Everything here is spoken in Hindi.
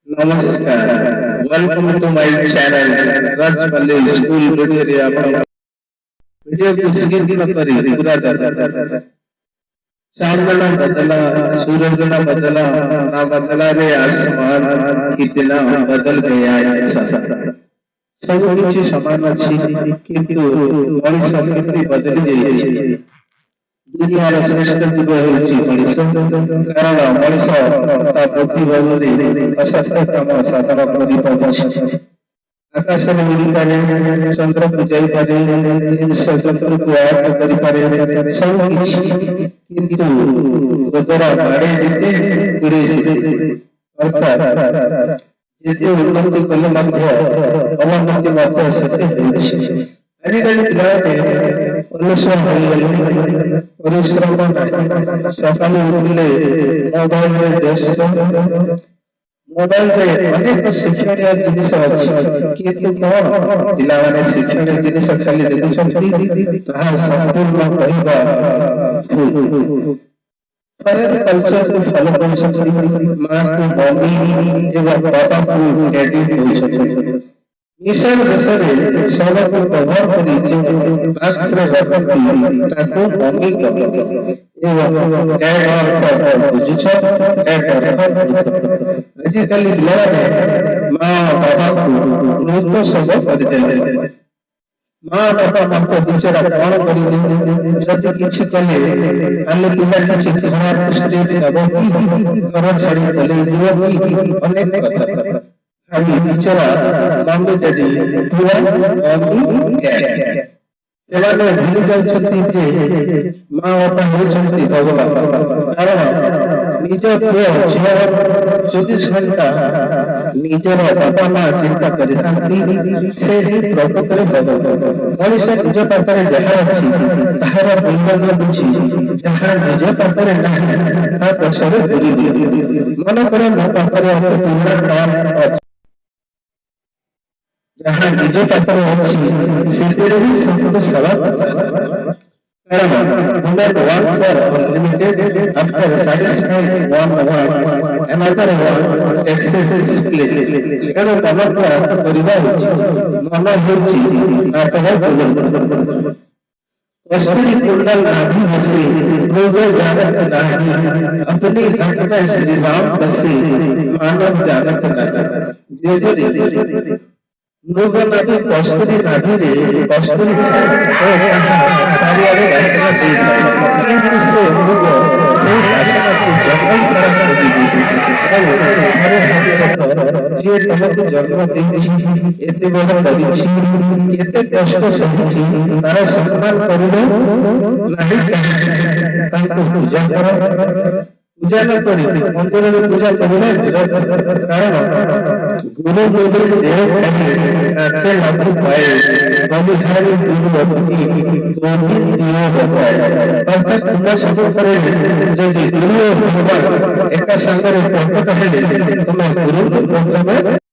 नमस्कार, welcome to my channel Rajpalli school video आपण वीडियो को स्किप न करी पूरा देख चांदना बदला सूरज न बदला ना बदला रे आसमान कितना बदल गया ऐसा सब किछि समान अछि किंतु मनुष्य केते बदली जाइछि दुनियार श्रेष्ठ जीव होउछि मनुष्य कारण मनुष्य ता बुद्धि बलरे असत्य काम साधन करि पाउछि आकाशରେ ଉଡ଼ିପାରେ ଚନ୍ଦ୍ରକୁ ଯାଇପାରେ ଚନ୍ଦ୍ରକୁ ଆୟତ୍ତ କରିପାରେ ସବୁ କିଛି କିନ୍ତୁ ଗୋଦରା ବାଡ଼େଇ ଦିତେ ଉଡ଼େଇ ଅର୍ଥାତ୍ ଯେତେ ଉନ୍ନତି କଲେ ମଧ୍ୟ ଅବନତି ମଧ୍ୟ ସେତେ ହେଉଛି ଆଜିକାଲି ପିଲାମାନେ ଅନୁସରଣ ହୋଇଗଲେଣି ପରିଶ୍ରମ ନାହିଁ ସକାଳୁ ଉଠିଲେ ମୋବାଇଲରେ ବ୍ୟସ୍ତ मोबाइल रे अनेक शिक्षणीय जिनिस अछि किंतु कोन पिलाମାନେ शिक्षणीय जिनिस खाली देखुछंती ताहा संपूर्ण कहबा फॉरेन कल्चर को फॉलो करछंती मां को मम्मी एवं पापा को डैडी होछंती निसर्ग विषୟରେ सबको प्रभाव କରି जो शास्त्र रखती ताको मम्मी कहते एवं डैड और बुझछ डैड आजिकाली पिलाମାନେ ମା ବାବାଙ୍କୁ ମୃତ ସବୁ କରିଦେଲେ ମା ବାପା ତାଙ୍କ ବିଷୟରେ କଣ କରିବେ ଯଦି କିଛି କଲେ ଆମେ ପିଲା କିଛି ଖରାପ ଦୃଷ୍ଟିରେ ନେବ କି ଘର ଛାଡ଼ି ପଳେଇ ଯିବ କି ଅନେକ କଥା ଖାଲି ବିଚରା ମମ୍ମି ଡାଡି ପୁଅ ମମ୍ମି ଡ୍ୟାଡ ସେମାନେ ଭୁଲି ଯାଉଛନ୍ତି ଯେ ମା ବାପା ହେଉଛନ୍ତି ଭଗବାନ କାରଣ ନିଜ ପୁଅ ଝିଅ 24 ଘଣ୍ଟା ନିଜର ବାପା ମା ଚିନ୍ତା କରିଥାନ୍ତି ସେ ହିଁ ପ୍ରକୃତରେ ଭଗବାନ ମଣିଷ ନିଜ ପାଖରେ ଯାହା ଅଛି ତାହାର ମୂଲ୍ୟ ବୁଝି ଯାହା ନିଜ ପାଖରେ ନାହିଁ ତା ପଛରେ ଦୂରି ଦିଏ ମନେକର ମୋ ପାଖରେ ପୁରୁଣା କାର ଅଛି जहाँ निज पाखरे अछि सेतेरे ही संपूर्ण सेवा कारण हुनर one for unlimited after satisfying one want another want excesses place कारण तमक परिवार मन होछि नाटक कस्तूरी कुंडल नाभि हसे लोग जानत नाही अपनी हट में श्री राम बसे मानव जानत नाही जे लोग नाभि कस्तूरी नाभिरे कस्तूरी चारिआडे बासना देई किंतु से लोग से बासना को जंगल सारा कर जे तमको जन्म देइछि एते बड़ करिछि एते कष्ट सहिछि तार सम्मान करिबो नाही तांको पूजा कर पूजा न करी मंदिर में पूजा करना कारण गुरु गोविंद देव आखे लागू पाए बलिहारी गुरु गोविंद दियो बताए अर्थात तुम सब करे यदि गुरु भगवान एक संगे प्रकट हेले तुम गुरु प्रथम